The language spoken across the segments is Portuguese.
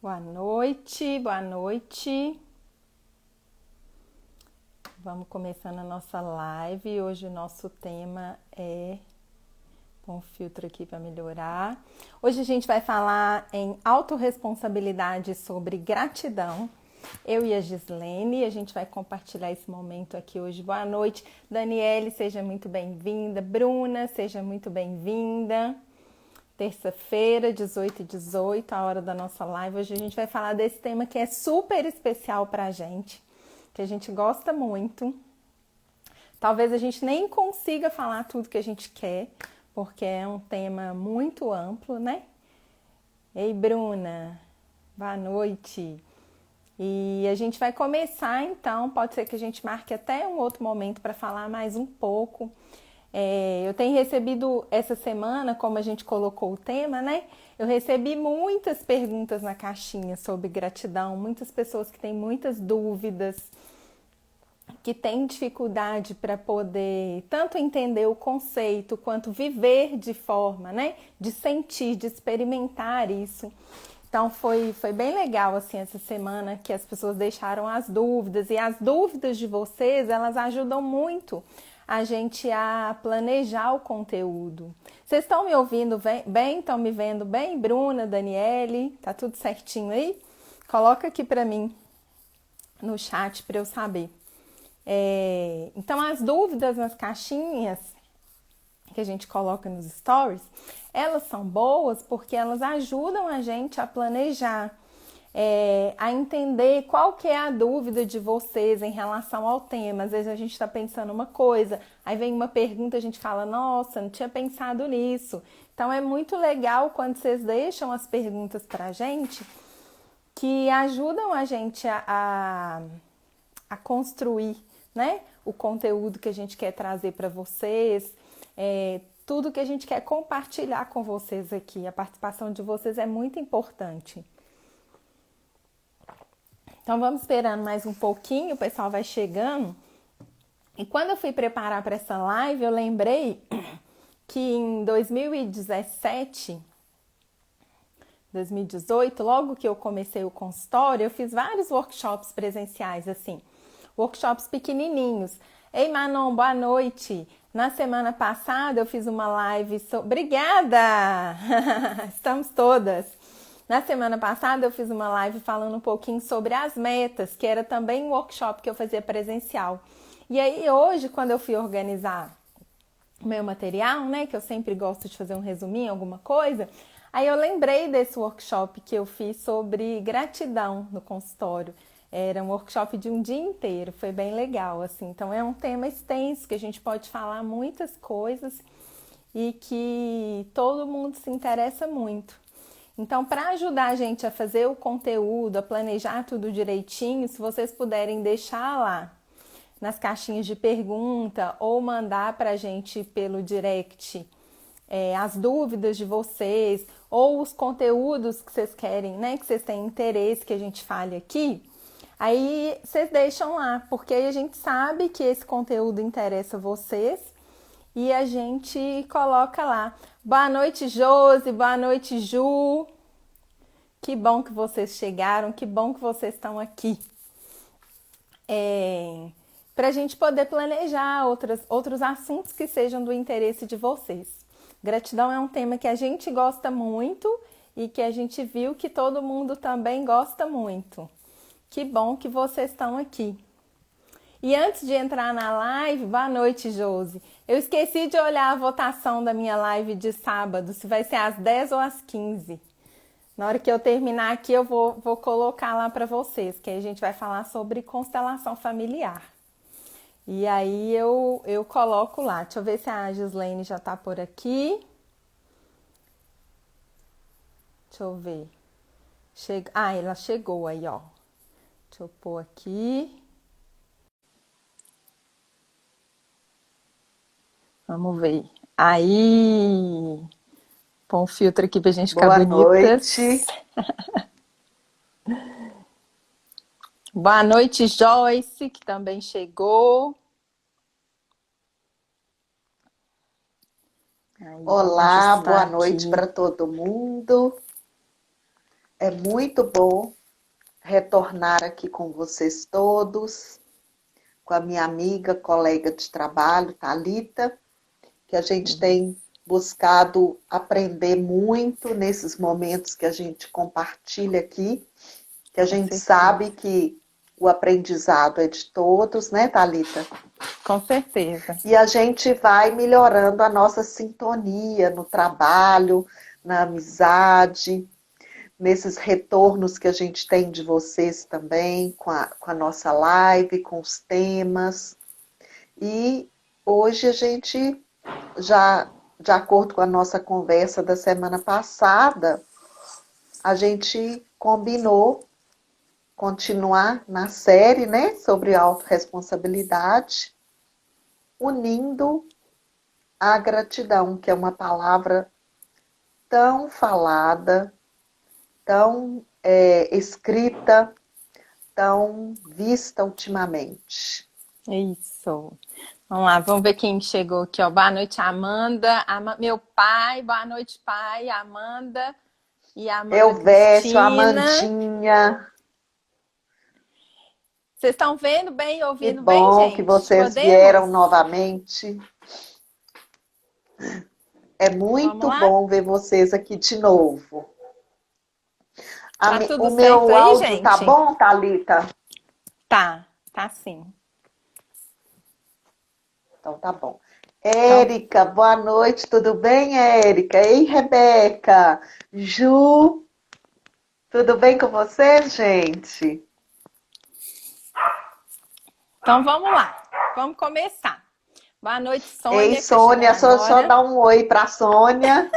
Boa noite, boa noite. Vamos começando a nossa live. Hoje o nosso tema é... Põe um filtro aqui para melhorar. Hoje a gente vai falar em autorresponsabilidade sobre gratidão. Eu e a Gislene, a gente vai compartilhar esse momento aqui hoje. Boa noite, Daniele, seja muito bem-vinda. Bruna, seja muito bem-vinda. Terça-feira, 18h18, a hora da nossa live. Hoje a gente vai falar desse tema que é super especial pra gente, que a gente gosta muito. Talvez a gente nem consiga falar tudo que a gente quer, porque é um tema muito amplo, né? Ei, Bruna, boa noite. E a gente vai começar então, pode ser que a gente marque até um outro momento para falar mais um pouco. Eu tenho recebido essa semana, como a gente colocou o tema, né? Eu recebi muitas perguntas na caixinha sobre gratidão, muitas pessoas que têm muitas dúvidas, que têm dificuldade para poder tanto entender o conceito quanto viver de forma, né? De sentir, de experimentar isso. Então foi bem legal assim essa semana que as pessoas deixaram as dúvidas, e as dúvidas de vocês, elas ajudam muito a gente a planejar o conteúdo. Vocês estão me ouvindo bem? Estão me vendo bem? Bruna, Daniele, tá tudo certinho aí? Coloca aqui para mim no chat para eu saber. Então as dúvidas nas caixinhas que a gente coloca nos stories, elas são boas porque elas ajudam a gente a planejar, a entender qual que é a dúvida de vocês em relação ao tema. Às vezes a gente está pensando uma coisa, aí vem uma pergunta, a gente fala, nossa, não tinha pensado nisso. Então é muito legal quando vocês deixam as perguntas para a gente, que ajudam a gente a construir, né, o conteúdo que a gente quer trazer para vocês, tudo que a gente quer compartilhar com vocês aqui. A participação de vocês é muito importante. Então vamos esperando mais um pouquinho, o pessoal vai chegando. E quando eu fui preparar para essa live, eu lembrei que em 2017, 2018, logo que eu comecei o consultório, eu fiz vários workshops presenciais, assim, workshops pequenininhos. Ei, Manon, boa noite. Na semana passada eu fiz uma live sobre... Obrigada! Estamos todas. Na semana passada eu fiz uma live falando um pouquinho sobre as metas, que era também um workshop que eu fazia presencial. E aí hoje, quando eu fui organizar o meu material, né, que eu sempre gosto de fazer um resuminho, alguma coisa, aí eu lembrei desse workshop que eu fiz sobre gratidão no consultório. Era um workshop de um dia inteiro, foi bem legal, assim. Então é um tema extenso que a gente pode falar muitas coisas e que todo mundo se interessa muito. Então, para ajudar a gente a fazer o conteúdo, a planejar tudo direitinho, se vocês puderem deixar lá nas caixinhas de pergunta ou mandar para a gente pelo direct as dúvidas de vocês ou os conteúdos que vocês querem, né, que vocês têm interesse que a gente fale aqui, aí vocês deixam lá, porque aí a gente sabe que esse conteúdo interessa vocês e a gente coloca lá. Boa noite, Josi, boa noite, Ju. Que bom que vocês chegaram, que bom que vocês estão aqui. Para a gente poder planejar outros assuntos que sejam do interesse de vocês. Gratidão é um tema que a gente gosta muito e que a gente viu que todo mundo também gosta muito. Que bom que vocês estão aqui. E antes de entrar na live, boa noite, Josi. Eu esqueci de olhar a votação da minha live de sábado, se vai ser às 10 ou às 15. Na hora que eu terminar aqui, eu vou colocar lá para vocês, que aí a gente vai falar sobre constelação familiar. E aí eu coloco lá. Deixa eu ver se a Gislaine já tá por aqui. Deixa eu ver. Ela chegou aí, ó. Deixa eu pôr aqui. Vamos ver. Aí! Põe um filtro aqui pra gente ficar Boa bonitas. noite. Boa noite, Joyce, que também chegou. Aí, vamos Olá, ajustar boa noite aqui. para todo mundo. É muito bom retornar aqui com vocês todos, com a minha amiga, colega de trabalho, Thalita, que a gente tem buscado aprender muito nesses momentos que a gente compartilha aqui, que a gente sabe que o aprendizado é de todos, né, Thalita? Com certeza. E a gente vai melhorando a nossa sintonia no trabalho, na amizade, nesses retornos que a gente tem de vocês também, com a nossa live, com os temas. E hoje a gente, já de acordo com a nossa conversa da semana passada, a gente combinou continuar na série, né, sobre autorresponsabilidade, unindo a gratidão, que é uma palavra tão falada, tão escrita, tão vista ultimamente. Isso. Vamos lá, vamos ver quem chegou aqui, ó. Boa noite, Amanda. Meu pai, boa noite, pai. Amanda e Amanda Elvésio, Cristina. Amandinha. Vocês estão vendo bem e ouvindo que bem, bom gente? que vocês Podemos? vieram novamente. É muito bom ver vocês aqui de novo. Tá tudo O certo meu aí, áudio gente? tá bom, Thalita? Tá sim. Então tá bom. Érica, boa noite, tudo bem, Érica? Ei, Rebeca, Ju, tudo bem com vocês, gente? Então vamos lá, vamos começar. Boa noite, Sônia. Ei, Sônia, só dá um oi pra Sônia.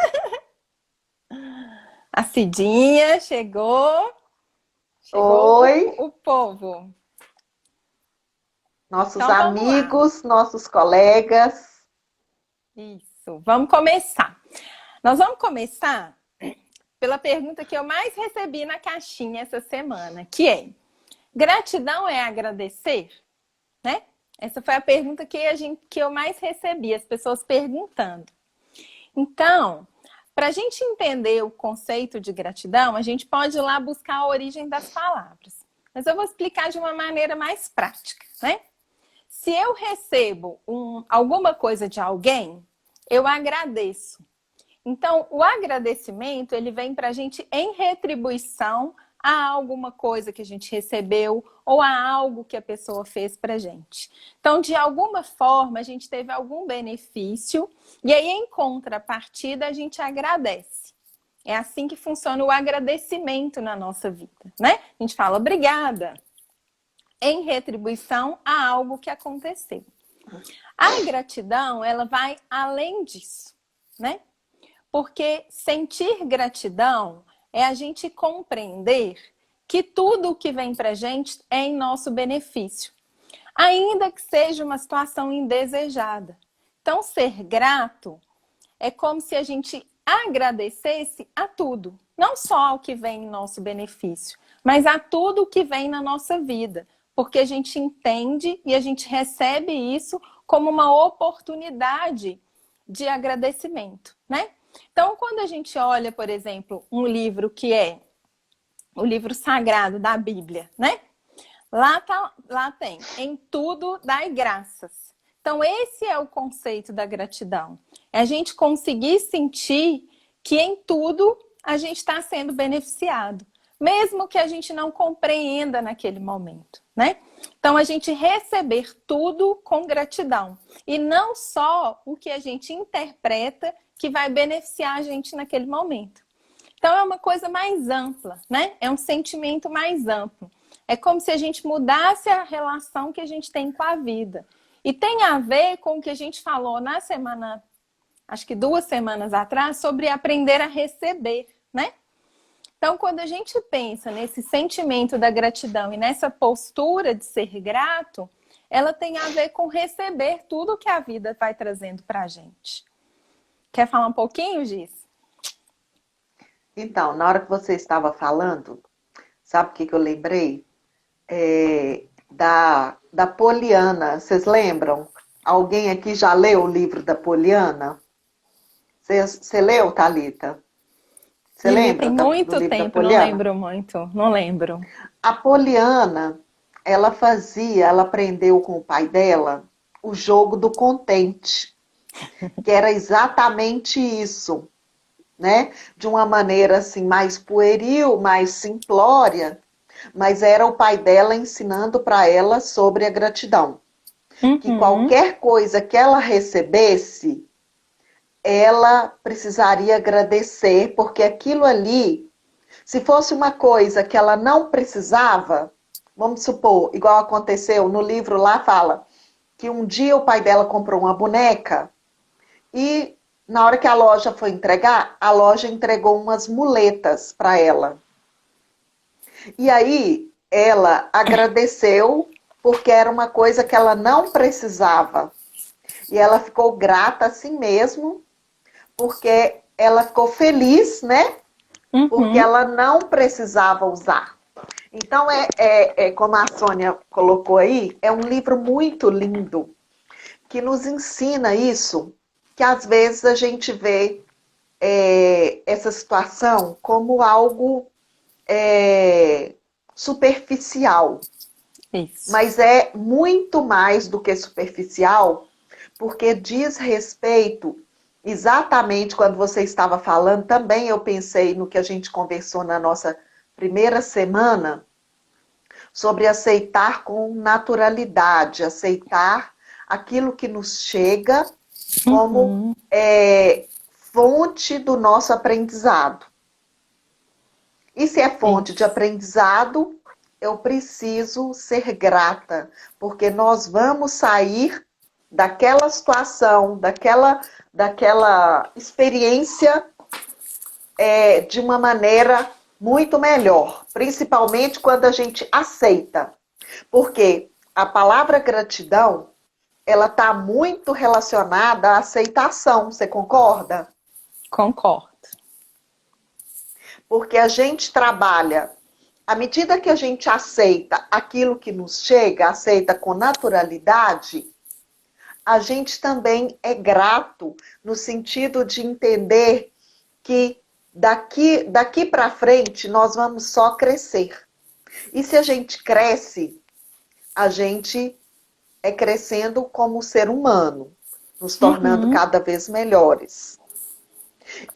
A Cidinha chegou. Oi. O povo. Nossos amigos, nossos colegas. Isso, vamos começar. Nós vamos começar pela pergunta que eu mais recebi na caixinha essa semana, que é: gratidão é agradecer? Né? Essa foi a pergunta que eu mais recebi, as pessoas perguntando. Então, para a gente entender o conceito de gratidão, a gente pode ir lá buscar a origem das palavras. Mas eu vou explicar de uma maneira mais prática, né? Se eu recebo alguma coisa de alguém, eu agradeço. Então, o agradecimento, ele vem para a gente em retribuição a alguma coisa que a gente recebeu ou a algo que a pessoa fez para a gente. Então, de alguma forma, a gente teve algum benefício e aí, em contrapartida, a gente agradece. É assim que funciona o agradecimento na nossa vida, né? A gente fala obrigada em retribuição a algo que aconteceu. A gratidão, ela vai além disso, né? Porque sentir gratidão é a gente compreender que tudo o que vem pra gente é em nosso benefício, ainda que seja uma situação indesejada. Então, ser grato é como se a gente agradecesse a tudo, não só ao que vem em nosso benefício, mas a tudo o que vem na nossa vida, porque a gente entende e a gente recebe isso como uma oportunidade de agradecimento, né? Então, quando a gente olha, por exemplo, um livro que é o livro sagrado da Bíblia, né? Lá tem, em tudo dai graças. Então, esse é o conceito da gratidão. É a gente conseguir sentir que em tudo a gente está sendo beneficiado, mesmo que a gente não compreenda naquele momento, né? Então, a gente receber tudo com gratidão. E não só o que a gente interpreta que vai beneficiar a gente naquele momento. Então, é uma coisa mais ampla, né? É um sentimento mais amplo. É como se a gente mudasse a relação que a gente tem com a vida. E tem a ver com o que a gente falou na semana, acho que 2 semanas atrás, sobre aprender a receber, né? Então, quando a gente pensa nesse sentimento da gratidão e nessa postura de ser grato, ela tem a ver com receber tudo que a vida vai trazendo pra gente. Quer falar um pouquinho, Giz? Então, na hora que você estava falando, sabe o que eu lembrei? Da Poliana. Vocês lembram? Alguém aqui já leu o livro da Poliana? Você leu, Thalita? Você Menina, lembra tem do muito livro da tempo, não Poliana? lembro muito, não lembro. A Poliana, ela aprendeu com o pai dela o jogo do contente, que era exatamente isso, né? De uma maneira assim mais pueril, mais simplória, mas era o pai dela ensinando para ela sobre a gratidão. Que Uhum. qualquer coisa que ela recebesse, ela precisaria agradecer, porque aquilo ali, se fosse uma coisa que ela não precisava, vamos supor, igual aconteceu no livro lá fala que um dia o pai dela comprou uma boneca e na hora que a loja foi entregar, a loja entregou umas muletas para ela. E aí ela agradeceu porque era uma coisa que ela não precisava. E ela ficou grata assim mesmo, porque ela ficou feliz, né? Porque Uhum. ela não precisava usar. Então, como a Sônia colocou aí, é um livro muito lindo, que nos ensina isso, que às vezes a gente vê essa situação como algo é, superficial, Isso. mas é muito mais do que superficial, porque diz respeito exatamente quando você estava falando, também eu pensei no que a gente conversou na nossa primeira semana, sobre aceitar com naturalidade, aceitar aquilo que nos chega como Uhum. fonte do nosso aprendizado. E se é fonte de Isso. aprendizado, eu preciso ser grata, porque nós vamos sair daquela situação, daquela experiência de uma maneira muito melhor, principalmente quando a gente aceita. Porque a palavra gratidão, ela está muito relacionada à aceitação, você concorda? Concordo. Porque a gente trabalha, à medida que a gente aceita aquilo que nos chega, aceita com naturalidade, a gente também é grato no sentido de entender que daqui para frente nós vamos só crescer. E se a gente cresce, a gente é crescendo como ser humano, nos tornando Uhum. cada vez melhores.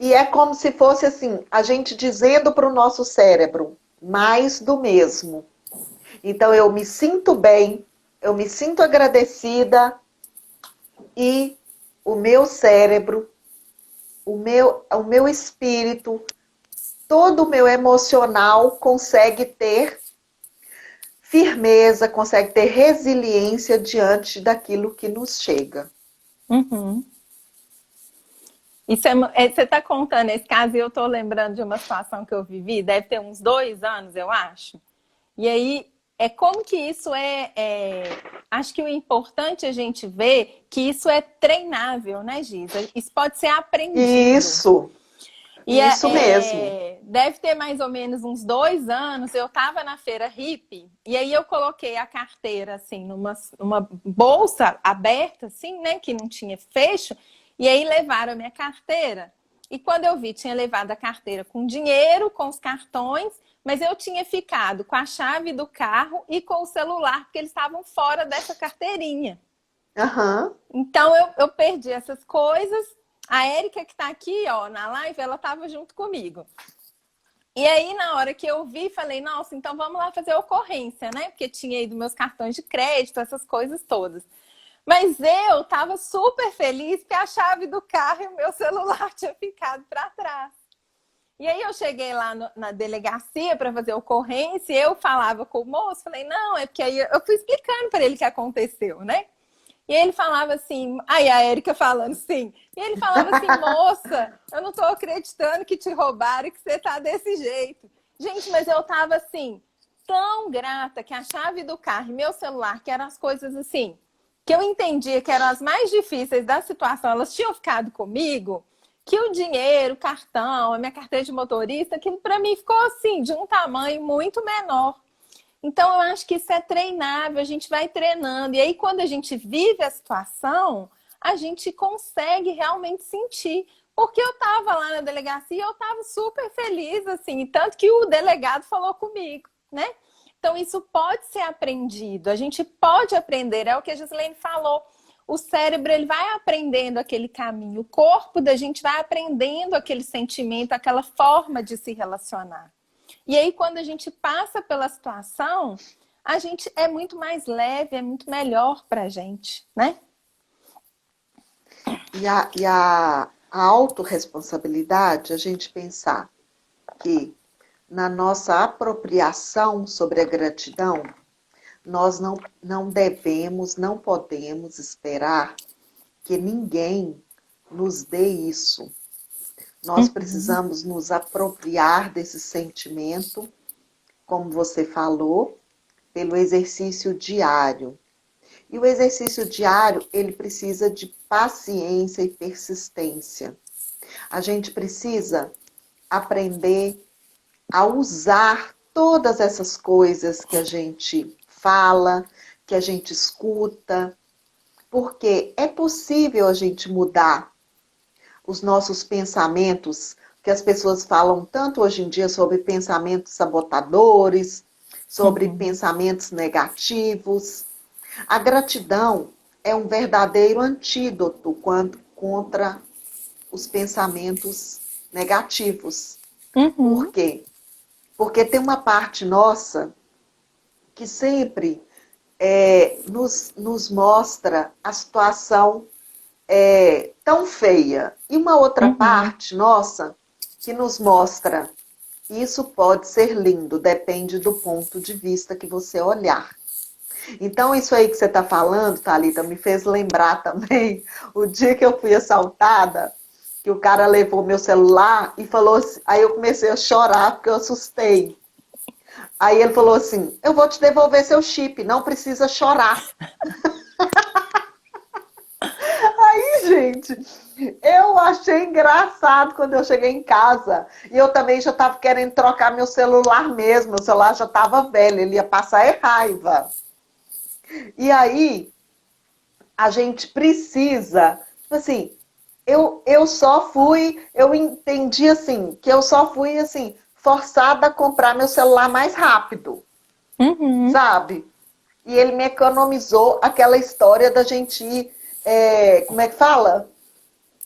E é como se fosse assim, a gente dizendo para o nosso cérebro, mais do mesmo. Então eu me sinto bem, eu me sinto agradecida e o meu cérebro, o meu espírito, todo o meu emocional consegue ter firmeza, consegue ter resiliência diante daquilo que nos chega. Uhum. Isso você está contando esse caso e eu estou lembrando de uma situação que eu vivi, deve ter uns 2 anos, eu acho. E aí, é como que isso acho que o importante é a gente ver que isso é treinável, né, Giza? Isso pode ser aprendido. Isso, E isso mesmo. deve ter mais ou menos uns 2 anos, eu estava na feira hippie, e aí eu coloquei a carteira, assim, numa bolsa aberta, assim, né, que não tinha fecho, e aí levaram a minha carteira. E quando eu vi, tinha levado a carteira com dinheiro, com os cartões, mas eu tinha ficado com a chave do carro e com o celular, porque eles estavam fora dessa carteirinha. Aham. Então eu perdi essas coisas. A Érica, que está aqui ó, na live, ela estava junto comigo. E aí, na hora que eu vi, falei, nossa, então vamos lá fazer ocorrência, né? Porque tinha ido meus cartões de crédito, essas coisas todas. Mas eu estava super feliz que a chave do carro e o meu celular tinha ficado para trás. E aí eu cheguei lá na delegacia para fazer ocorrência, e eu falava com o moço, falei, não, é porque aí eu fui explicando para ele o que aconteceu, né? E ele falava assim, aí a Érica falando sim. E ele falava assim, moça, eu não tô acreditando que te roubaram e que você tá desse jeito. Gente, mas eu tava assim, tão grata que a chave do carro e meu celular, que eram as coisas assim, que eu entendia que eram as mais difíceis da situação, elas tinham ficado comigo, que o dinheiro, o cartão, a minha carteira de motorista, aquilo para mim ficou assim, de um tamanho muito menor. Então, eu acho que isso é treinável, a gente vai treinando. E aí, quando a gente vive a situação, a gente consegue realmente sentir. Porque eu estava lá na delegacia e eu estava super feliz, assim, tanto que o delegado falou comigo, né? Então, isso pode ser aprendido, a gente pode aprender, é o que a Gislaine falou. O cérebro, ele vai aprendendo aquele caminho, o corpo da gente vai aprendendo aquele sentimento, aquela forma de se relacionar. E aí, quando a gente passa pela situação, a gente é muito mais leve, é muito melhor pra gente, né? A autorresponsabilidade, a gente pensar que na nossa apropriação sobre a gratidão, nós não devemos, não podemos esperar que ninguém nos dê isso. Nós precisamos nos apropriar desse sentimento, como você falou, pelo exercício diário. E o exercício diário, ele precisa de paciência e persistência. A gente precisa aprender a usar todas essas coisas que a gente fala, que a gente escuta, porque é possível a gente mudar os nossos pensamentos, que as pessoas falam tanto hoje em dia sobre pensamentos sabotadores, sobre pensamentos negativos. A gratidão é um verdadeiro antídoto contra os pensamentos negativos. Por quê? Porque tem uma parte nossa que sempre nos mostra a situação tão feia. E uma outra parte nossa que nos mostra isso pode ser lindo, depende do ponto de vista que você olhar. Então, isso aí que você está falando, Thalita, me fez lembrar também o dia que eu fui assaltada, que o cara levou meu celular e falou assim, aí eu comecei a chorar porque eu assustei. Aí ele falou assim, eu vou te devolver seu chip, não precisa chorar. Aí, gente, eu achei engraçado quando eu cheguei em casa. E eu também já estava querendo trocar meu celular mesmo. Meu celular já estava velho, ele ia passar raiva. E aí, a gente precisa, tipo assim, eu entendi assim, que eu só fui assim, forçada a comprar meu celular mais rápido, sabe? E ele me economizou aquela história da gente ir, como é que fala?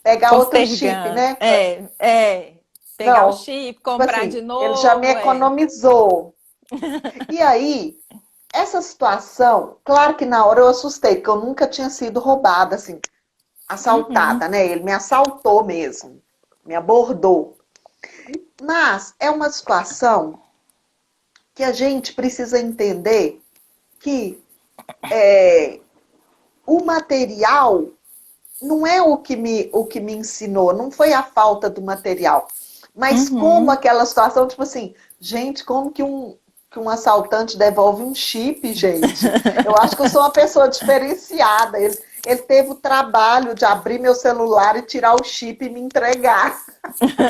Pegar outro chip, Postergar. né? Pegar o Não, chip, tipo comprar assim, de ele já me novo, economizou. E aí, essa situação, claro que na hora eu assustei, porque eu nunca tinha sido roubada, assim, assaltada, né? Ele me assaltou mesmo, me abordou. Mas é uma situação que a gente precisa entender que o material não é o que me ensinou, não foi a falta do material, mas como aquela situação, tipo assim, gente, como que um assaltante devolve um chip, gente? Eu acho que eu sou uma pessoa diferenciada. Ele teve o trabalho de abrir meu celular e tirar o chip e me entregar.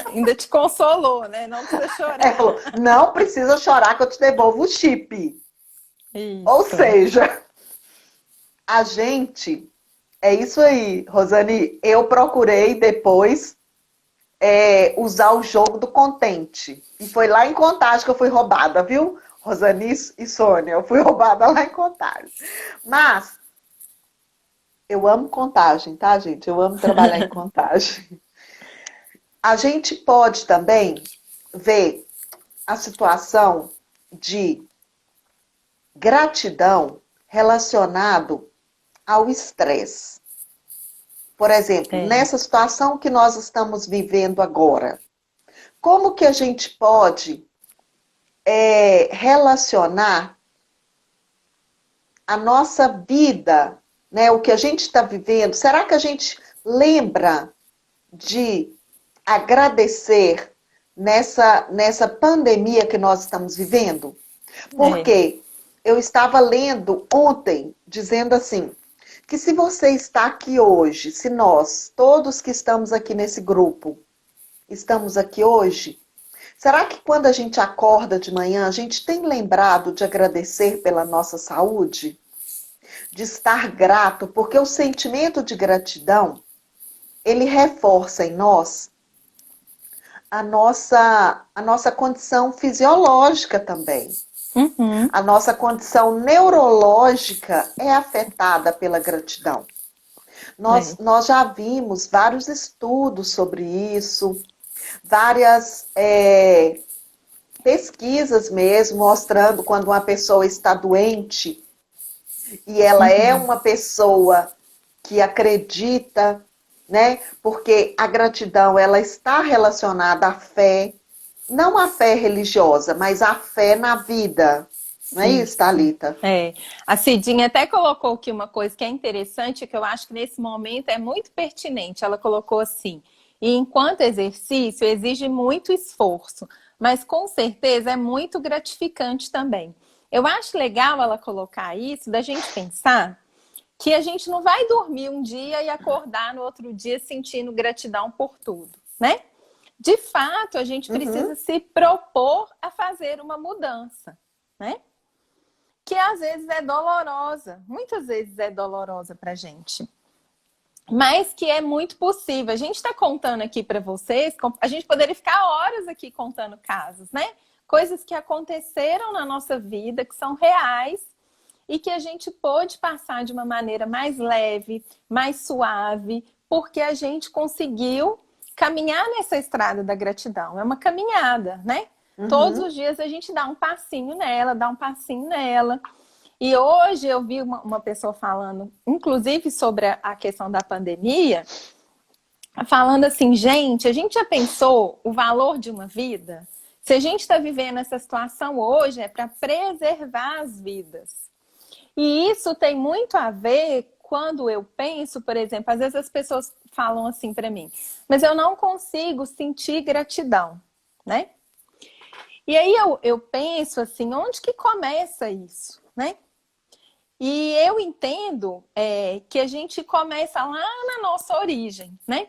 ainda te consolou, né? Não precisa Ele chorar. falou, não precisa chorar que eu te devolvo o chip. Ou Isso. seja, a gente... É isso aí, Rosane. Eu procurei depois usar o jogo do contente. E foi lá em Contagem que eu fui roubada, viu? Rosane e Sônia, eu fui roubada lá em Contagem. Mas eu amo Contagem, tá, gente? Eu amo trabalhar em Contagem. A gente pode também ver a situação de gratidão relacionado ao estresse. Por exemplo, nessa situação que nós estamos vivendo agora, como que a gente pode relacionar a nossa vida, né, o que a gente está vivendo? Será que a gente lembra de agradecer nessa pandemia que nós estamos vivendo? Porque eu estava lendo ontem, dizendo assim, que se você está aqui hoje, se nós, todos que estamos aqui nesse grupo, estamos aqui hoje, será que quando a gente acorda de manhã, a gente tem lembrado de agradecer pela nossa saúde? De estar grato, porque o sentimento de gratidão, ele reforça em nós a nossa condição fisiológica também. Uhum. A nossa condição neurológica é afetada pela gratidão. Nós já vimos vários estudos sobre isso, várias pesquisas mesmo, mostrando quando uma pessoa está doente e ela é uma pessoa que acredita, né? Porque a gratidão, ela está relacionada à fé, não à fé religiosa, mas à fé na vida. Não é isso, Thalita? A Cidinha até colocou aqui uma coisa que é interessante, que eu acho que nesse momento é muito pertinente. Ela colocou assim: e enquanto exercício exige muito esforço, mas com certeza é muito gratificante também. Eu acho legal ela colocar isso, da gente pensar que a gente não vai dormir um dia e acordar no outro dia sentindo gratidão por tudo, né? De fato, a gente precisa se propor a fazer uma mudança, né? Que às vezes é dolorosa, muitas vezes é dolorosa para a gente, mas que é muito possível. A gente está contando aqui para vocês, a gente poderia ficar horas aqui contando casos, né? Coisas que aconteceram na nossa vida, que são reais e que a gente pôde passar de uma maneira mais leve, mais suave, porque a gente conseguiu caminhar nessa estrada da gratidão. É uma caminhada, né? Todos os dias a gente dá um passinho nela, dá um passinho nela. E hoje eu vi uma pessoa falando, inclusive sobre a questão da pandemia, falando assim, gente, a gente já pensou o valor de uma vida? Se a gente está vivendo essa situação hoje, é para preservar as vidas. E isso tem muito a ver quando eu penso, por exemplo, às vezes as pessoas falam assim para mim, mas eu não consigo sentir gratidão, né? E aí eu penso assim, onde que começa isso, né? E eu entendo que a gente começa lá na nossa origem, né?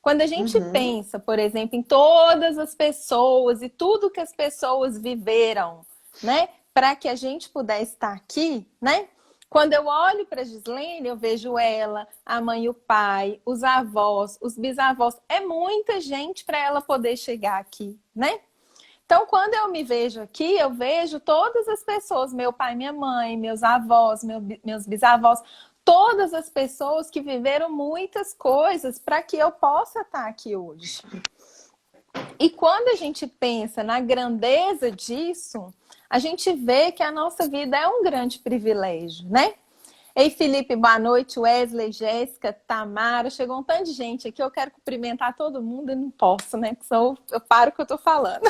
Quando a gente pensa, por exemplo, em todas as pessoas e tudo que as pessoas viveram, né? Para que a gente pudesse estar aqui, né? Quando eu olho para a Gislene, eu vejo ela, a mãe e o pai, os avós, os bisavós. É muita gente para ela poder chegar aqui, né? Então, quando eu me vejo aqui, eu vejo todas as pessoas, meu pai, minha mãe, meus avós, meus bisavós, todas as pessoas que viveram muitas coisas para que eu possa estar aqui hoje. E quando a gente pensa na grandeza disso, a gente vê que a nossa vida é um grande privilégio, né? Ei, Felipe, boa noite. Wesley, Jéssica, Tamara. Chegou um tanto de gente aqui. Eu quero cumprimentar todo mundo e não posso, né? Porque senão eu paro o que eu tô falando.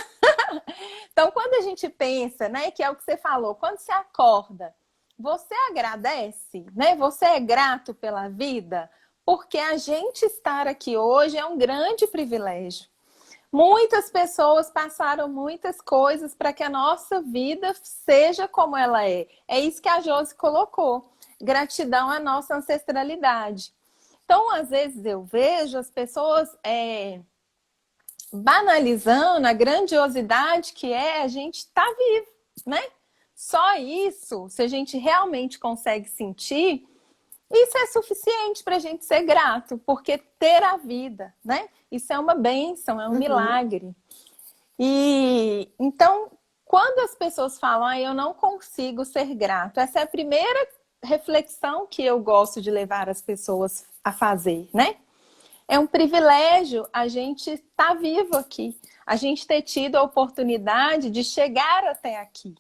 Então, quando a gente pensa, né, que é o que você falou, quando você acorda, você agradece, né? Você é grato pela vida, porque a gente estar aqui hoje é um grande privilégio. Muitas pessoas passaram muitas coisas para que a nossa vida seja como ela é. É isso que a Josi colocou. Gratidão à nossa ancestralidade. Então, às vezes eu vejo as pessoas banalizando a grandiosidade que é a gente estar vivo, né? Só isso, se a gente realmente consegue sentir, isso é suficiente para a gente ser grato, porque ter a vida, né? Isso é uma bênção, é um milagre. E então, quando as pessoas falam, eu não consigo ser grato, essa é a primeira reflexão que eu gosto de levar as pessoas a fazer, né? É um privilégio a gente estar vivo aqui, a gente ter tido a oportunidade de chegar até aqui.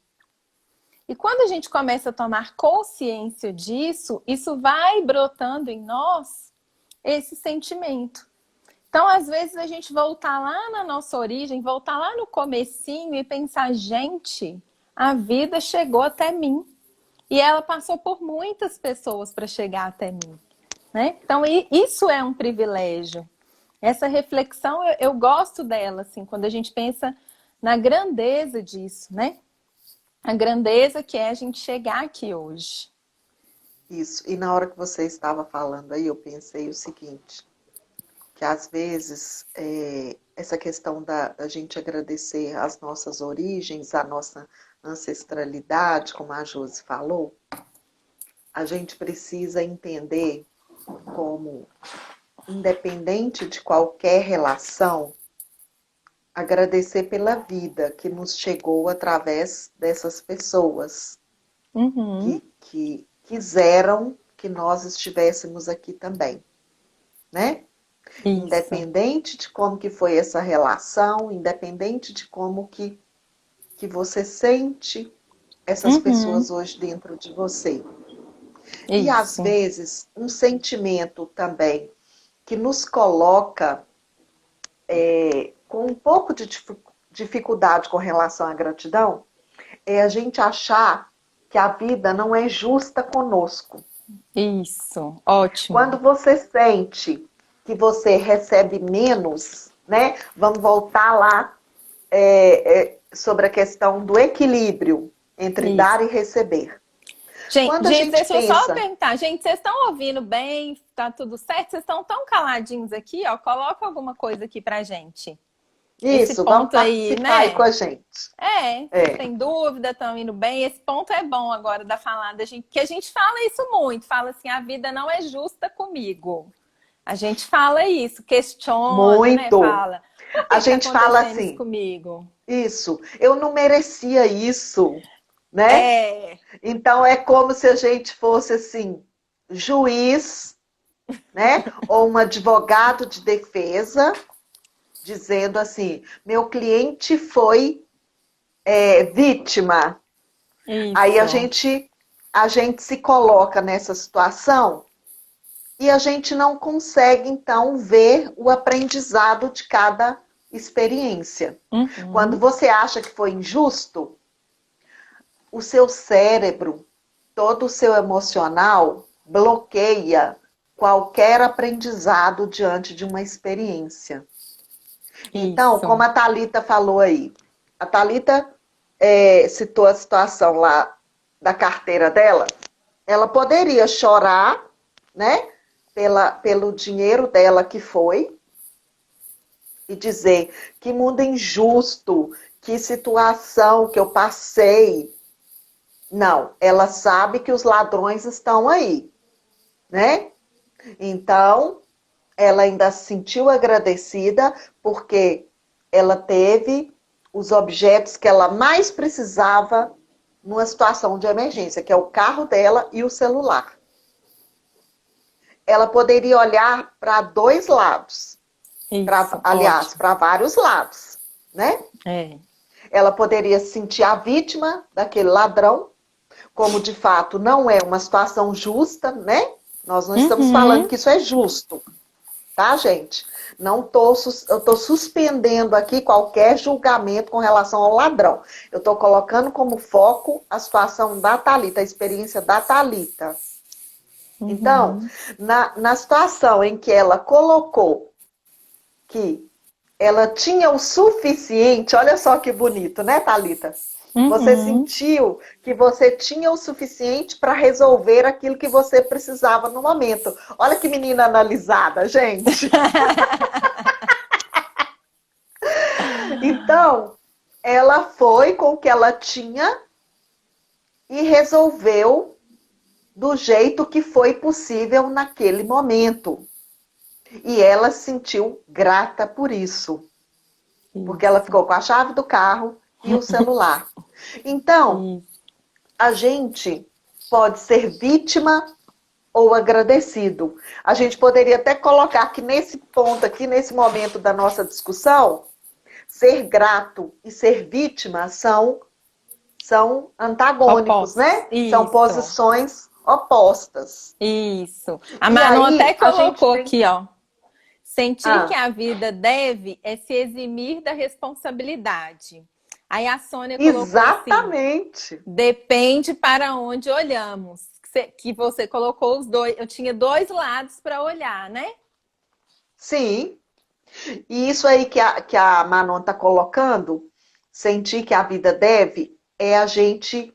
E quando a gente começa a tomar consciência disso, isso vai brotando em nós esse sentimento. Então, às vezes, a gente voltar lá na nossa origem, voltar lá no comecinho e pensar, gente, a vida chegou até mim. E ela passou por muitas pessoas para chegar até mim, né? Então, isso é um privilégio. Essa reflexão, eu gosto dela, assim, quando a gente pensa na grandeza disso, né? A grandeza que é a gente chegar aqui hoje. Isso. E na hora que você estava falando aí, eu pensei o seguinte, que às vezes essa questão da gente agradecer as nossas origens, a nossa ancestralidade, como a Josi falou, a gente precisa entender como, independente de qualquer relação, agradecer pela vida que nos chegou através dessas pessoas Uhum. que quiseram que nós estivéssemos aqui também, né? Isso. Independente de como que foi essa relação, independente de como que você sente essas Uhum. pessoas hoje dentro de você. E às Isso. vezes um sentimento também que nos coloca com um pouco de dificuldade com relação à gratidão é a gente achar que a vida não é justa conosco. Isso. Ótimo. Quando você sente que você recebe menos, né? Vamos voltar lá sobre a questão do equilíbrio entre Isso. dar e receber. Gente, Quando a gente, gente deixa eu só pensa, perguntar. Gente, vocês estão ouvindo bem? Tá tudo certo? Vocês estão tão caladinhos aqui, ó. Coloca alguma coisa aqui pra gente. Esse isso, vamos ponto aí, participar aí com né? a gente. É, vocês É, têm dúvida, estão indo bem. Esse ponto é bom agora da falada, gente, porque a gente fala isso muito. Fala assim, a vida não é justa comigo. A gente fala isso, questiona, né? muito. Fala, por A que tá gente fala acontecendo isso assim, comigo? isso, eu não merecia isso, né? É, Então é como se a gente fosse assim, juiz, né? Ou um advogado de defesa, dizendo assim: meu cliente foi vítima. Aí isso. a gente se coloca nessa situação e a gente não consegue, então, ver o aprendizado de cada experiência. Quando Uhum. você acha que foi injusto, o seu cérebro, todo o seu emocional, bloqueia qualquer aprendizado diante de uma experiência. Então, como Isso. a Thalita falou aí, a Thalita citou a situação lá da carteira dela, ela poderia chorar, né, pelo dinheiro dela que foi, e dizer que mundo injusto, que situação que eu passei. Não, ela sabe que os ladrões estão aí, né? Então, ela ainda se sentiu agradecida porque ela teve os objetos que ela mais precisava numa situação de emergência, que é o carro dela e o celular. Ela poderia olhar para dois lados, Isso. aliás, Ótimo. para vários lados, né? É. Ela poderia se sentir a vítima daquele ladrão, como de fato não é uma situação justa, né? Nós não estamos falando Uhum. que isso é justo, tá, gente? Não tô, eu estou suspendendo aqui qualquer julgamento com relação ao ladrão. Eu estou colocando como foco a situação da Thalita, a experiência da Thalita. Então, Uhum. na situação em que ela colocou que ela tinha o suficiente, olha só que bonito, né, Thalita? Você Uhum. sentiu que você tinha o suficiente para resolver aquilo que você precisava no momento. Olha que menina analisada, gente. Então, ela foi com o que ela tinha e resolveu do jeito que foi possível naquele momento. E ela se sentiu grata por isso, porque ela Isso. ficou com a chave do carro e o celular. Então, Isso. a gente pode ser vítima ou agradecido. A gente poderia até colocar que nesse ponto aqui, nesse momento da nossa discussão, ser grato e ser vítima são antagônicos, Opostos. né? São Isso. posições opostas. Isso. A E Manon até aí a gente colocou tem. aqui, ó. Sentir que Ah, a vida deve é se eximir da responsabilidade. Aí a Sônia colocou assim: exatamente. depende para onde olhamos. Que você colocou os dois. Eu tinha dois lados para olhar, né? Sim. E isso aí que a Manon está colocando, sentir que a vida deve, é a gente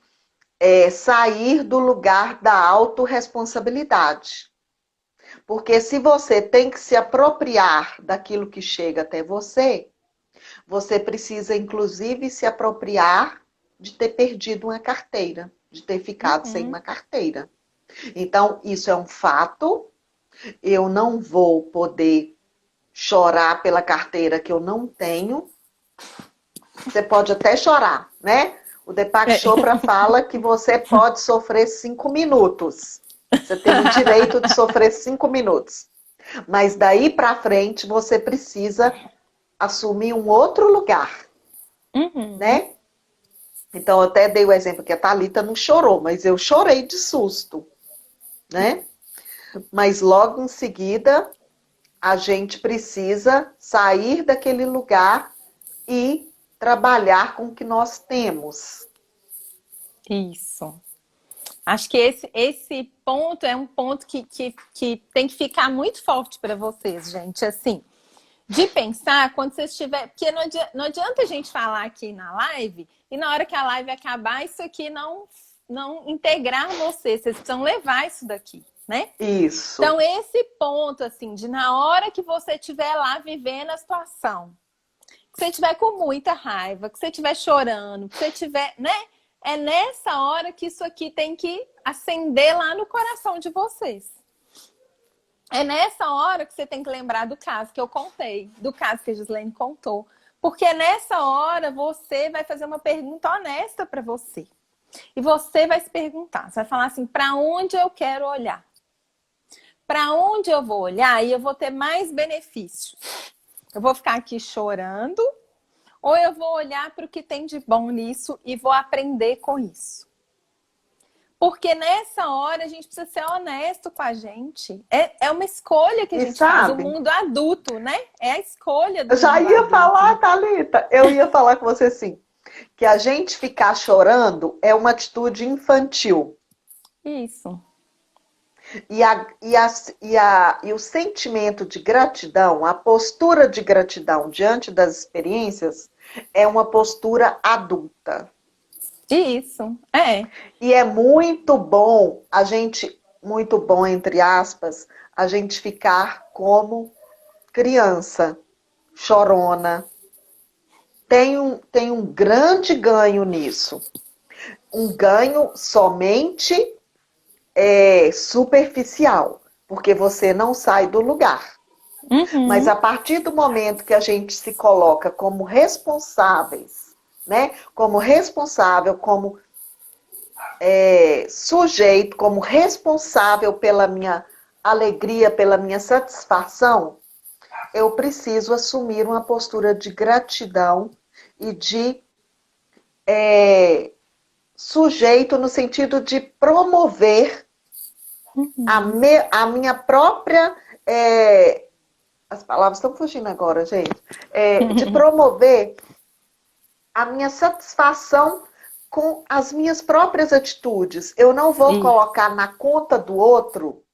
sair do lugar da autorresponsabilidade. Porque se você tem que se apropriar daquilo que chega até você, você precisa, inclusive, se apropriar de ter perdido uma carteira, de ter ficado sem Uhum. uma carteira. Então, isso é um fato. Eu não vou poder chorar pela carteira que eu não tenho, Você pode até chorar, né? O Deepak Chopra fala que você pode sofrer 5 minutos. Você tem o direito de sofrer 5 minutos. Mas daí para frente você precisa assumir um outro lugar, né? Então eu até dei o exemplo que a Thalita não chorou, mas eu chorei de susto, né? Mas logo em seguida a gente precisa sair daquele lugar e trabalhar com o que nós temos. Isso. Acho que esse ponto é um ponto que tem que ficar muito forte para vocês, gente. Assim, de pensar quando vocês estiver. Porque não adianta a gente falar aqui na live e na hora que a live acabar, isso aqui não integrar vocês. Vocês precisam levar isso daqui, né? Isso. Então, esse ponto, assim, de na hora que você estiver lá vivendo a situação, que você estiver com muita raiva, que você estiver chorando, que você estiver, né? É nessa hora que isso aqui tem que acender lá no coração de vocês. É nessa hora que você tem que lembrar do caso que eu contei, do caso que a Gislaine contou. Porque nessa hora você vai fazer uma pergunta honesta para você. E você vai se perguntar, você vai falar assim, para onde eu quero olhar? Para onde eu vou olhar e eu vou ter mais benefícios? Eu vou ficar aqui chorando ou eu vou olhar para o que tem de bom nisso e vou aprender com isso? Porque nessa hora a gente precisa ser honesto com a gente. É uma escolha que a gente faz, o mundo adulto, né? É a escolha do Eu já mundo ia adulto. falar, Thalita, eu ia falar com você assim, que a gente ficar chorando é uma atitude infantil. Isso. E o sentimento de gratidão, a postura de gratidão diante das experiências, é uma postura adulta. Isso, é. E é muito bom, muito bom, entre aspas, a gente ficar como criança, chorona. Tem um grande ganho nisso. Um ganho somente superficial, porque você não sai do lugar. Mas a partir do momento que a gente se coloca como responsáveis, né? Como responsável, como sujeito, como responsável pela minha alegria, pela minha satisfação, eu preciso assumir uma postura de gratidão e de sujeito no sentido de promover a minha própria. As palavras estão fugindo agora, gente. De promover a minha satisfação com as minhas próprias atitudes. Eu não vou colocar na conta do outro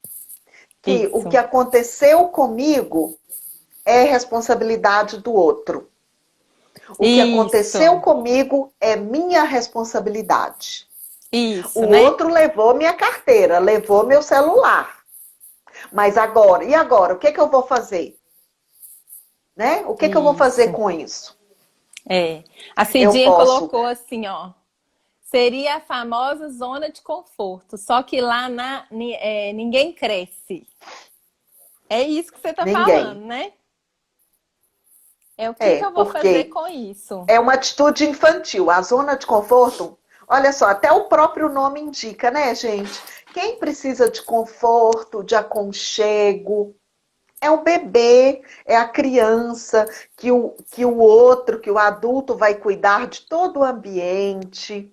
que o que aconteceu comigo é responsabilidade do outro. O que aconteceu comigo é minha responsabilidade. Isso, o outro levou minha carteira, levou meu celular. Mas agora, e agora? O que eu vou fazer? Né? O que eu vou fazer com isso? A Cidinha colocou assim, ó. Seria a famosa zona de conforto. Só que lá ninguém cresce. É isso que você está falando, né? É o que eu vou fazer com isso? É uma atitude infantil. A zona de conforto, olha só, até o próprio nome indica, né, gente? Quem precisa de conforto, de aconchego, é o bebê, é a criança, que o adulto vai cuidar de todo o ambiente.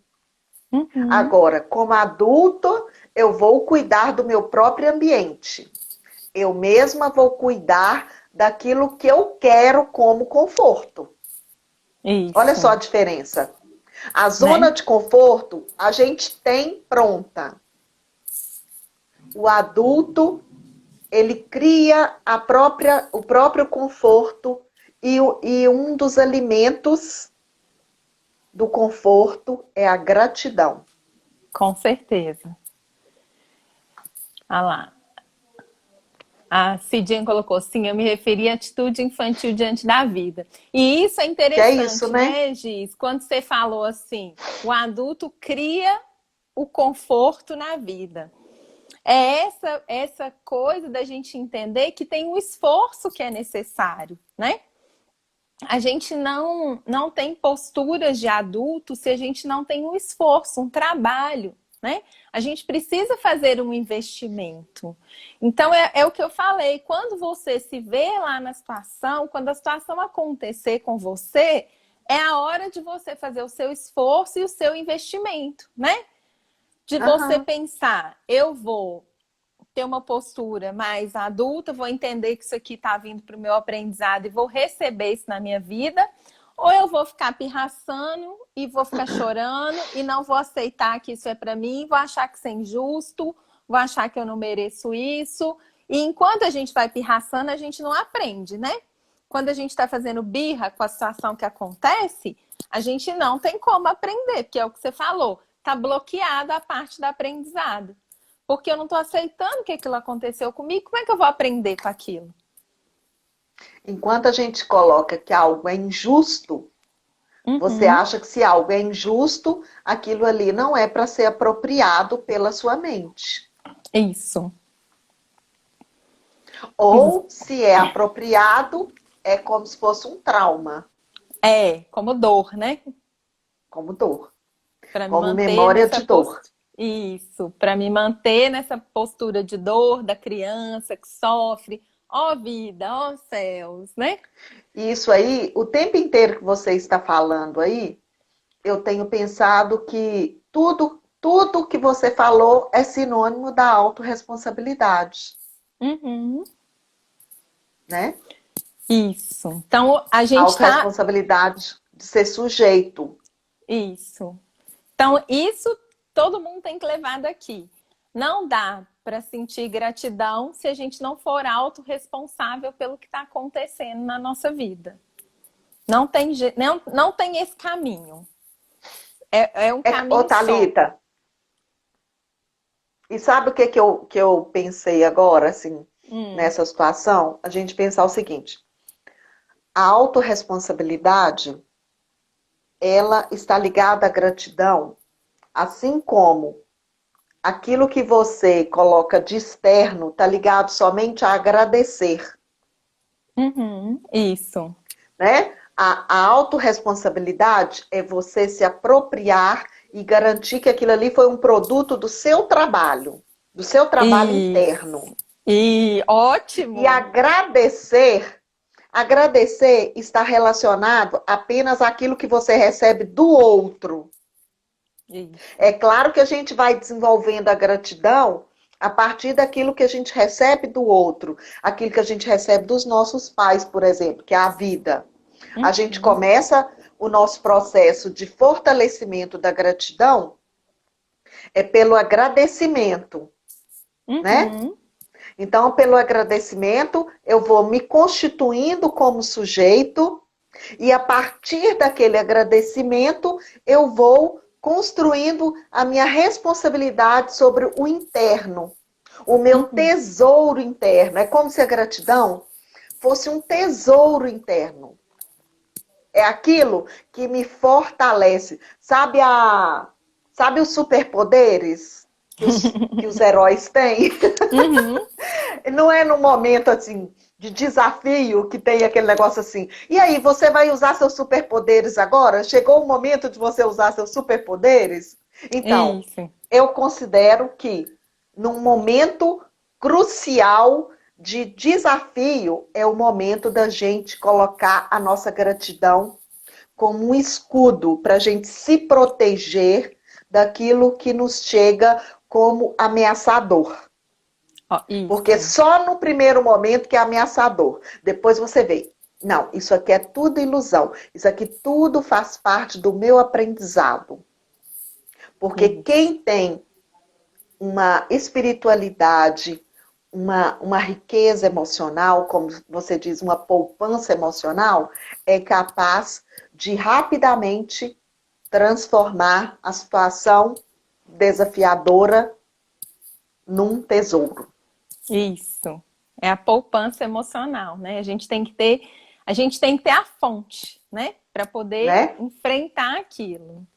Agora, como adulto, eu vou cuidar do meu próprio ambiente. Eu mesma vou cuidar daquilo que eu quero como conforto. Isso. Olha só a diferença. A zona de conforto a gente tem pronta. O adulto, ele cria o próprio conforto e um dos alimentos do conforto é a gratidão. Com certeza. Ah lá. A Cidinha colocou, sim, eu me referi à atitude infantil diante da vida. E isso é interessante, isso, né, Giz? Quando você falou assim, o adulto cria o conforto na vida. É essa coisa da gente entender que tem um esforço que é necessário, né? a gente não tem posturas de adulto se a gente não tem um esforço, um trabalho, né? A gente precisa fazer um investimento. Então, é o que eu falei. Quando você se vê lá na situação, quando a situação acontecer com você, é a hora de você fazer o seu esforço e o seu investimento, né? De você Aham. pensar, eu vou ter uma postura mais adulta, vou entender que isso aqui está vindo para o meu aprendizado e vou receber isso na minha vida, ou eu vou ficar pirraçando e vou ficar chorando e não vou aceitar que isso é para mim, vou achar que isso é injusto, vou achar que eu não mereço isso. E enquanto a gente vai pirraçando, a gente não aprende, né? Quando a gente está fazendo birra com a situação que acontece, a gente não tem como aprender, porque é o que você falou, está bloqueada a parte do aprendizado. Porque eu não estou aceitando que aquilo aconteceu comigo, como é que eu vou aprender com aquilo? Enquanto a gente coloca que algo é injusto, você Uhum. acha que se algo é injusto, aquilo ali não é para ser apropriado pela sua mente. Isso. Ou, se é apropriado, é como se fosse um trauma, É, como dor, né? como dor, Para me como manter memória nessa de dor. postura. Isso, para me manter nessa postura de dor da criança que sofre. Ó vida, ó céus, né? E isso aí, o tempo inteiro que você está falando aí, eu tenho pensado que tudo que você falou é sinônimo da autorresponsabilidade, Uhum. né? Isso. Então, a gente tá. Autorresponsabilidade de ser sujeito. Isso. Então, isso todo mundo tem que levar daqui. Não dá para sentir gratidão se a gente não for autorresponsável pelo que está acontecendo na nossa vida. Não tem esse caminho. É um Ô, caminho só. Thalita, e sabe o que eu pensei agora, assim, Hum, nessa situação? A gente pensar o seguinte: a autorresponsabilidade, ela está ligada à gratidão, assim como aquilo que você coloca de externo está ligado somente a agradecer, isso. né? A autorresponsabilidade é você se apropriar e garantir que aquilo ali foi um produto do seu trabalho interno. Isso. E E ótimo. agradecer está relacionado apenas àquilo que você recebe do outro. Isso. É claro que a gente vai desenvolvendo a gratidão a partir daquilo que a gente recebe do outro, aquilo que a gente recebe dos nossos pais, por exemplo, que é a vida. A gente Uhum. começa o nosso processo de fortalecimento da gratidão pelo agradecimento, né? Uhum. Então, pelo agradecimento, eu vou me constituindo como sujeito e a partir daquele agradecimento, eu vou construindo a minha responsabilidade sobre o interno, o meu Uhum. tesouro interno. É como se a gratidão fosse um tesouro interno. É aquilo que me fortalece. Sabe os superpoderes que os heróis têm? Uhum. Não é num momento assim de desafio que tem aquele negócio assim. E aí, você vai usar seus superpoderes agora? Chegou o momento de você usar seus superpoderes? Então, Isso. eu considero que num momento crucial de desafio é o momento da gente colocar a nossa gratidão como um escudo para a gente se proteger daquilo que nos chega como ameaçador. Ó, Porque isso. só no primeiro momento que é ameaçador. Depois você vê, não, isso aqui é tudo ilusão. Isso aqui tudo faz parte do meu aprendizado. Porque Isso. quem tem uma espiritualidade, uma riqueza emocional, como você diz, uma poupança emocional, é capaz de rapidamente transformar a situação desafiadora num tesouro, Isso. É a poupança emocional, né? A gente tem que ter a fonte, né? Para poder né? enfrentar aquilo.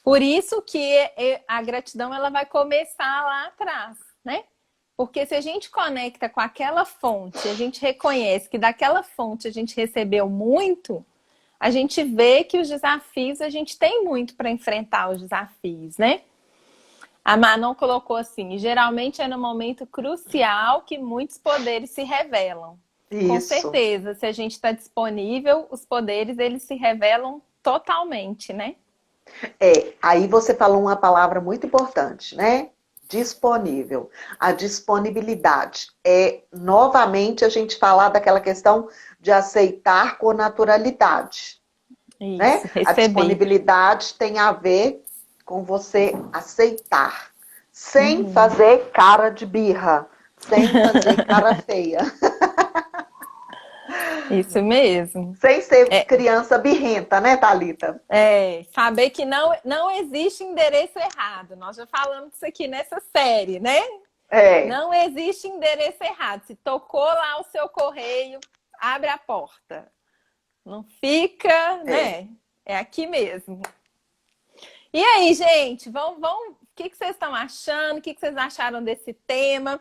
Por isso que a gratidão ela vai começar lá atrás, né? Porque se a gente conecta com aquela fonte, a gente reconhece que daquela fonte a gente recebeu muito, a gente vê que os desafios, a gente tem muito para enfrentar os desafios, né? A Manon colocou assim, geralmente é no momento crucial que muitos poderes se revelam. Com Isso. certeza, se a gente está disponível, os poderes, eles se revelam totalmente, né? Aí você falou uma palavra muito importante, né? Disponível. A disponibilidade é, novamente, a gente falar daquela questão de aceitar com naturalidade, né? Isso, A receber. disponibilidade tem a ver com você aceitar, sem Uhum. fazer cara de birra, sem fazer cara feia, Isso mesmo. sem ser É, criança birrenta, né, Thalita? saber que não existe endereço errado. Nós já falamos disso aqui nessa série, né? É, Não existe endereço errado. Se tocou lá o seu correio, abre a porta. Não fica, é. né? É aqui mesmo. E aí, gente, o que vocês estão achando? O que vocês acharam desse tema?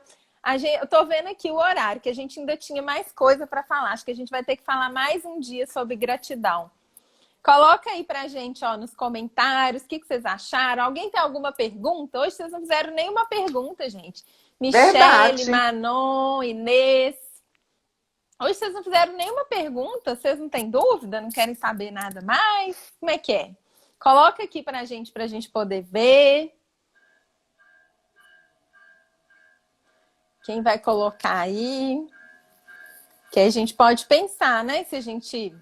Eu tô vendo aqui o horário, que a gente ainda tinha mais coisa para falar. Acho que a gente vai ter que falar mais um dia sobre gratidão. Coloca aí pra gente, ó, nos comentários, o que vocês acharam. Alguém tem alguma pergunta? Hoje vocês não fizeram nenhuma pergunta, gente. Michele, Verdade. Manon, Inês. Hoje vocês não fizeram nenhuma pergunta? Vocês não têm dúvida? Não querem saber nada mais? Como é que é? Coloca aqui pra gente poder ver. Quem vai colocar aí? Que a gente pode pensar, né? Se a gente.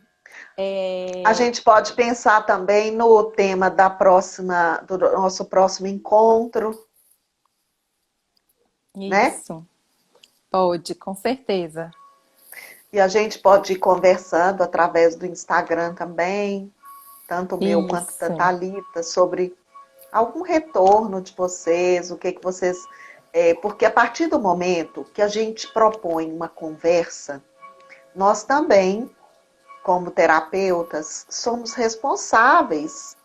A gente pode pensar também no tema do nosso próximo encontro, né? Isso, pode, com certeza. E a gente pode ir conversando através do Instagram também, tanto o meu quanto da Isso. Thalita, sobre algum retorno de vocês, o que que vocês. Porque a partir do momento que a gente propõe uma conversa, nós também, como terapeutas, somos responsáveis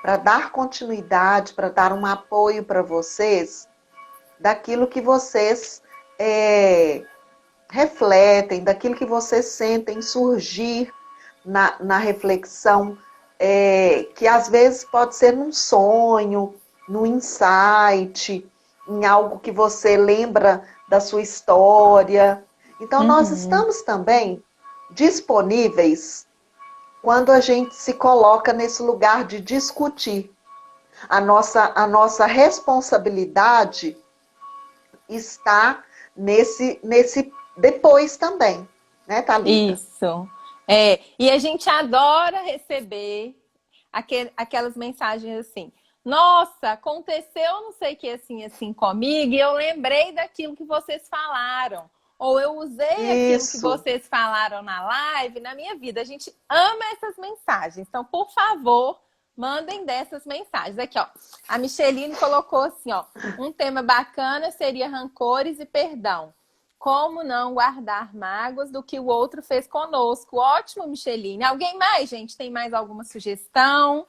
para dar continuidade, para dar um apoio para vocês daquilo que vocês refletem, daquilo que vocês sentem surgir na reflexão, que às vezes pode ser num sonho, num insight, em algo que você lembra da sua história. Então, nós Uhum. estamos também disponíveis quando a gente se coloca nesse lugar de discutir. A nossa responsabilidade está nesse depois também, né, Thalita? Isso. E a gente adora receber aquelas mensagens assim. Nossa, aconteceu não sei o que assim comigo e eu lembrei daquilo que vocês falaram. Ou eu usei aquilo que Isso. vocês falaram na live na minha vida. A gente ama essas mensagens. Então, por favor, mandem dessas mensagens. Aqui, ó. A Micheline colocou assim, ó. Um tema bacana seria rancores e perdão. Como não guardar mágoas do que o outro fez conosco? Ótimo, Micheline. Alguém mais, gente? Tem mais alguma sugestão?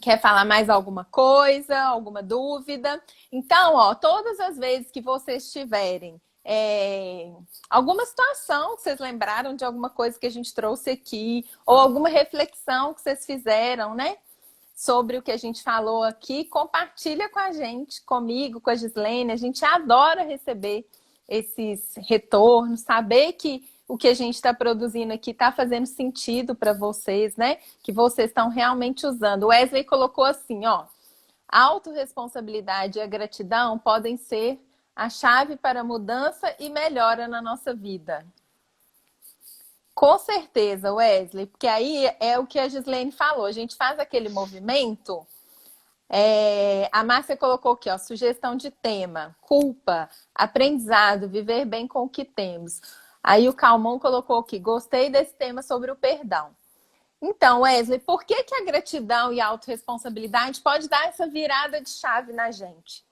Quer falar mais alguma coisa? Alguma dúvida? Então, ó, todas as vezes que vocês tiverem alguma situação que vocês lembraram de alguma coisa que a gente trouxe aqui, ou alguma reflexão que vocês fizeram, né? Sobre o que a gente falou aqui, compartilha com a gente, comigo, com a Gislene. A gente adora receber esses retornos, saber que o que a gente está produzindo aqui está fazendo sentido para vocês, né? Que vocês estão realmente usando. O Wesley colocou assim, ó. A autorresponsabilidade e a gratidão podem ser a chave para mudança e melhora na nossa vida. Com certeza, Wesley, porque aí é o que a Gislene falou. A gente faz aquele movimento. A Márcia colocou aqui, ó, sugestão de tema: culpa, aprendizado, viver bem com o que temos. Aí o Calmon colocou aqui: gostei desse tema sobre o perdão. Então, Wesley, por que a gratidão e a autorresponsabilidade pode dar essa virada de chave na gente?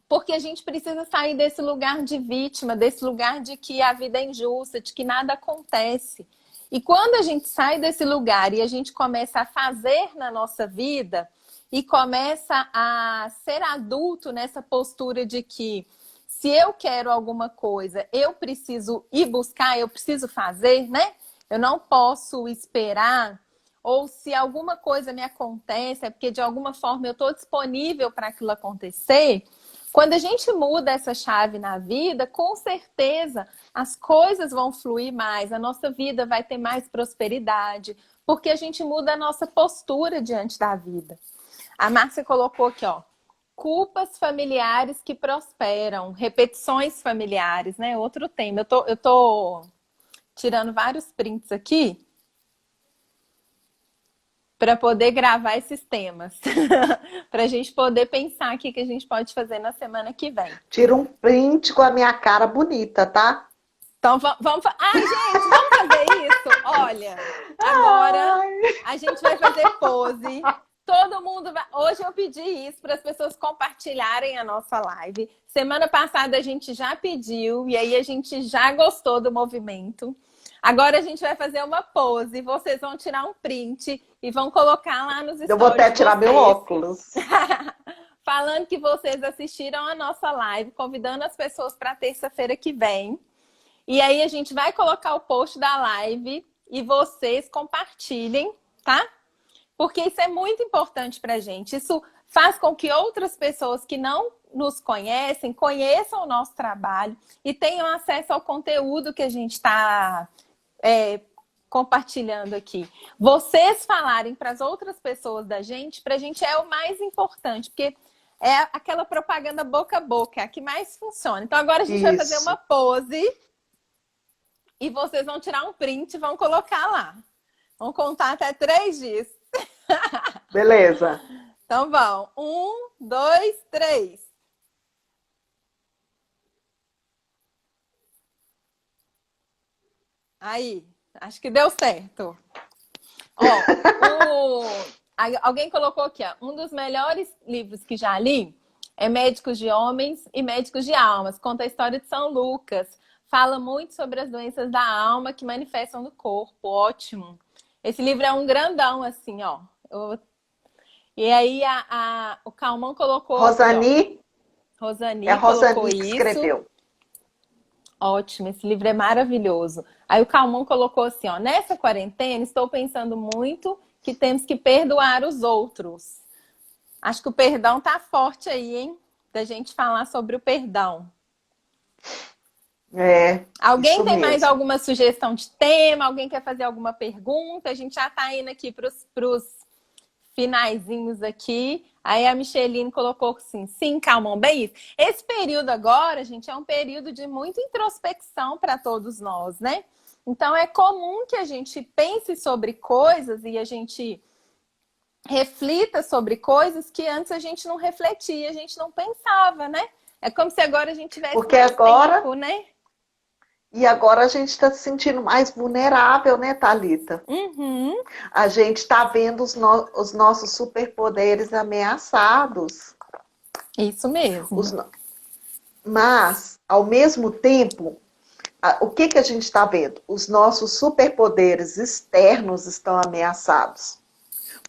Porque a gente precisa sair desse lugar de vítima, desse lugar de que a vida é injusta, de que nada acontece. E quando a gente sai desse lugar e a gente começa a fazer na nossa vida e começa a ser adulto nessa postura de que se eu quero alguma coisa, eu preciso ir buscar, eu preciso fazer, né? Eu não posso esperar. Ou se alguma coisa me acontece, é porque de alguma forma eu estou disponível para aquilo acontecer. Quando a gente muda essa chave na vida, com certeza as coisas vão fluir mais, a nossa vida vai ter mais prosperidade, porque a gente muda a nossa postura diante da vida. A Márcia colocou aqui, ó, culpas familiares que prosperam, repetições familiares, né? Outro tema. Eu tô tirando vários prints aqui para poder gravar esses temas, para a gente poder pensar aqui que a gente pode fazer na semana que vem. Tira um print com a minha cara bonita, tá? Então vamos. Ai, gente, vamos fazer isso? Olha, agora a gente vai fazer pose. Todo mundo vai. Hoje eu pedi isso para as pessoas compartilharem a nossa live. Semana passada a gente já pediu e aí a gente já gostou do movimento. Agora a gente vai fazer uma pose. Vocês vão tirar um print e vão colocar lá nos stories. Eu vou até tirar meu óculos. Falando que vocês assistiram a nossa live, convidando as pessoas para terça-feira que vem. E aí a gente vai colocar o post da live e vocês compartilhem, tá? Porque isso é muito importante pra gente. Isso faz com que outras pessoas que não nos conhecem, conheçam o nosso trabalho e tenham acesso ao conteúdo que a gente está compartilhando aqui. Vocês falarem para as outras pessoas da gente, pra gente é o mais importante, porque é aquela propaganda boca a boca, é a que mais funciona. Então agora a gente vai fazer uma pose e vocês vão tirar um print e vão colocar lá. Vamos contar até 3 dias. Beleza. Então vão. 1, 2, 3. Aí, acho que deu certo. Ó, alguém colocou aqui, ó, um dos melhores livros que já li é Médicos de Homens e Médicos de Almas. Conta a história de São Lucas. Fala muito sobre as doenças da alma que manifestam no corpo. Ótimo. Esse livro é um grandão, assim, ó. E aí o Calmon colocou... Rosani. Aqui, Rosani é a Rosani colocou que escreveu. Ótimo, esse livro é maravilhoso. Aí o Calmon colocou assim, ó, nessa quarentena estou pensando muito que temos que perdoar os outros. Acho que o perdão tá forte aí, hein? Da gente falar sobre o perdão. Alguém tem mais alguma sugestão de tema? Alguém quer fazer alguma pergunta? A gente já tá indo aqui pros finaizinhos aqui. Aí a Micheline colocou assim, sim, Calmon, bem isso. Esse período agora, gente, é um período de muita introspecção para todos nós, né? Então é comum que a gente pense sobre coisas e a gente reflita sobre coisas que antes a gente não refletia, a gente não pensava, né? É como se agora a gente tivesse mais tempo, né? E agora a gente está se sentindo mais vulnerável, né, Thalita? Uhum. A gente está vendo os nossos superpoderes ameaçados. Isso mesmo. Mas, ao mesmo tempo, o que a gente está vendo? Os nossos superpoderes externos estão ameaçados.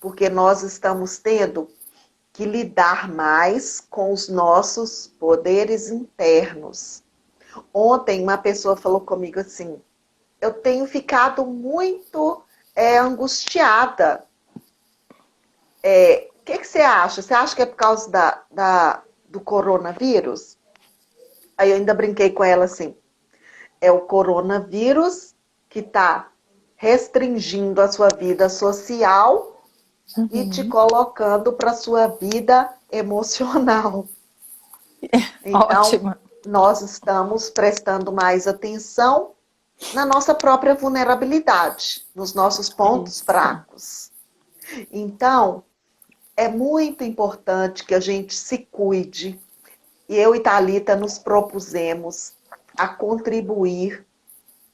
Porque nós estamos tendo que lidar mais com os nossos poderes internos. Ontem uma pessoa falou comigo assim, eu tenho ficado muito angustiada. O que você acha? Você acha que é por causa do coronavírus? Aí eu ainda brinquei com ela assim, é o coronavírus que está restringindo a sua vida social e te colocando para a sua vida emocional. Então, ótimo. Nós estamos prestando mais atenção na nossa própria vulnerabilidade, nos nossos pontos fracos. Então, é muito importante que a gente se cuide. E eu e Thalita nos propusemos a contribuir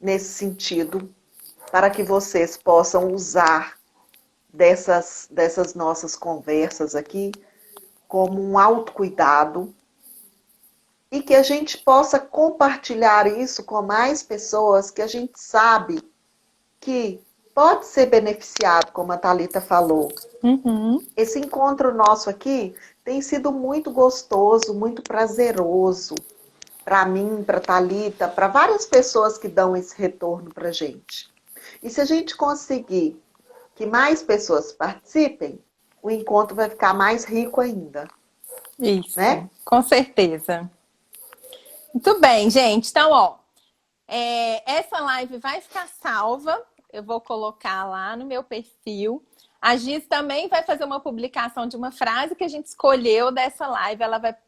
nesse sentido, para que vocês possam usar dessas nossas conversas aqui como um autocuidado e que a gente possa compartilhar isso com mais pessoas que a gente sabe que pode ser beneficiado, como a Thalita falou. Uhum. Esse encontro nosso aqui tem sido muito gostoso, muito prazeroso. para mim, para Thalita, para várias pessoas que dão esse retorno para a gente. E se a gente conseguir que mais pessoas participem, o encontro vai ficar mais rico ainda. Isso, né? com certeza. Muito bem, gente. Então, ó, essa live vai ficar salva. Eu vou colocar lá no meu perfil. A Giz também vai fazer uma publicação de uma frase que a gente escolheu dessa live.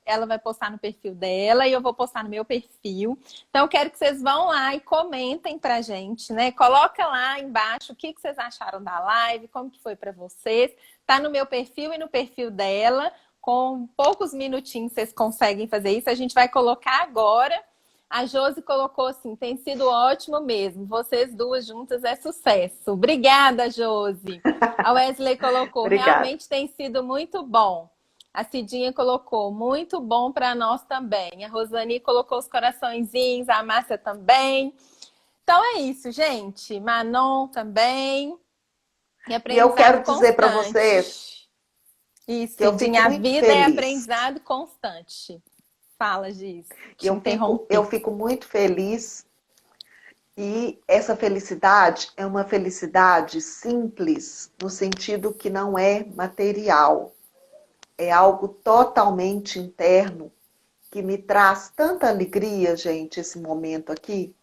Ela vai postar no perfil dela e eu vou postar no meu perfil. Então, eu quero que vocês vão lá e comentem pra gente, né? Coloca lá embaixo o que vocês acharam da live, como que foi pra vocês. Tá no meu perfil e no perfil dela. Com poucos minutinhos vocês conseguem fazer isso. A gente vai colocar agora. A Josi colocou assim, tem sido ótimo mesmo. Vocês duas juntas é sucesso. Obrigada, Josi. A Wesley colocou, realmente tem sido muito bom. A Cidinha colocou, muito bom para nós também. A Rosani colocou os coraçõezinhos, a Márcia também. Então é isso, gente. Manon também. E eu quero dizer para vocês isso, que eu fico Cidinha, a muito vida feliz. é aprendizado constante. Fala, Giz. Eu fico muito feliz e essa felicidade é uma felicidade simples, no sentido que não é material. É algo totalmente interno que me traz tanta alegria, gente, esse momento aqui,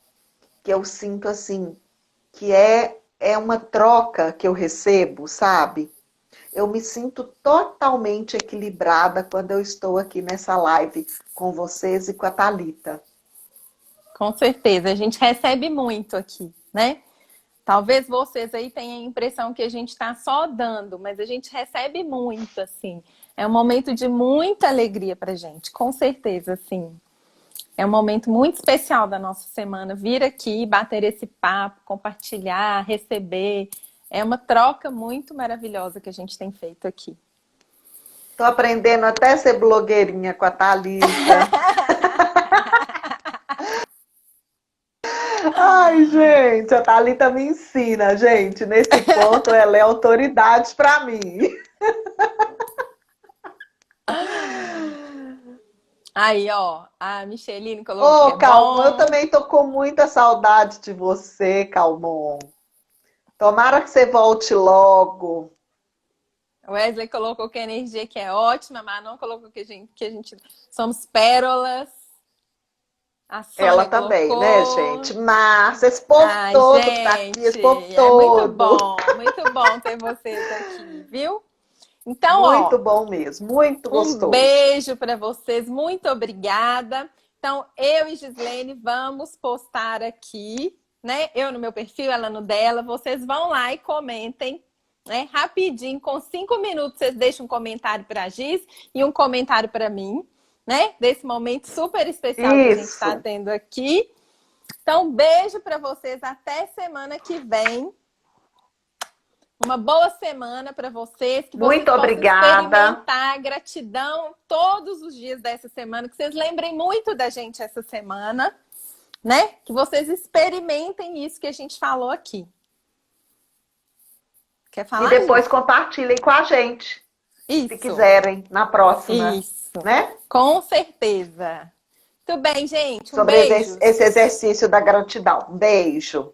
que eu sinto assim, que é uma troca que eu recebo, sabe? Eu me sinto totalmente equilibrada quando eu estou aqui nessa live com vocês e com a Thalita. Com certeza, a gente recebe muito aqui, né? Talvez vocês aí tenham a impressão que a gente está só dando, mas a gente recebe muito, assim. É um momento de muita alegria pra gente, com certeza, assim. É um momento muito especial da nossa semana. Vir aqui, bater esse papo, compartilhar, receber. É uma troca muito maravilhosa que a gente tem feito aqui. Tô aprendendo até a ser blogueirinha com a Thalita. Ai, gente, a Thalita me ensina, gente. Nesse ponto, ela é autoridade para mim. Aí, ó, a Micheline colocou que é Calmon, bom. eu também tô com muita saudade de você, Calmon. Tomara que você volte logo. Wesley colocou que a energia que é ótima, mas não colocou que a gente somos pérolas. A Sônia ela também, colocou... né, gente? Márcia, esse povo todo gente, que tá aqui, esse povo é todo. muito bom ter vocês aqui, viu? Então, muito bom mesmo, muito gostoso. Um beijo para vocês, muito obrigada. Então, eu e Gislene vamos postar aqui, né? Eu no meu perfil, ela no dela. Vocês vão lá e comentem, né? Rapidinho, com 5 minutos, vocês deixam um comentário para a Giz e um comentário para mim, né? Desse momento super especial que a gente está tendo aqui. Então, beijo para vocês. Até semana que vem. Uma boa semana para vocês. Que muito vocês obrigada. Possam experimentar gratidão todos os dias dessa semana. Que vocês lembrem muito da gente essa semana, né? Que vocês experimentem isso que a gente falou aqui. Quer falar? E depois compartilhem com a gente. Isso. Se quiserem, na próxima. Isso. Né? Com certeza. Muito bem, gente. Sobre esse exercício da gratidão. Beijo.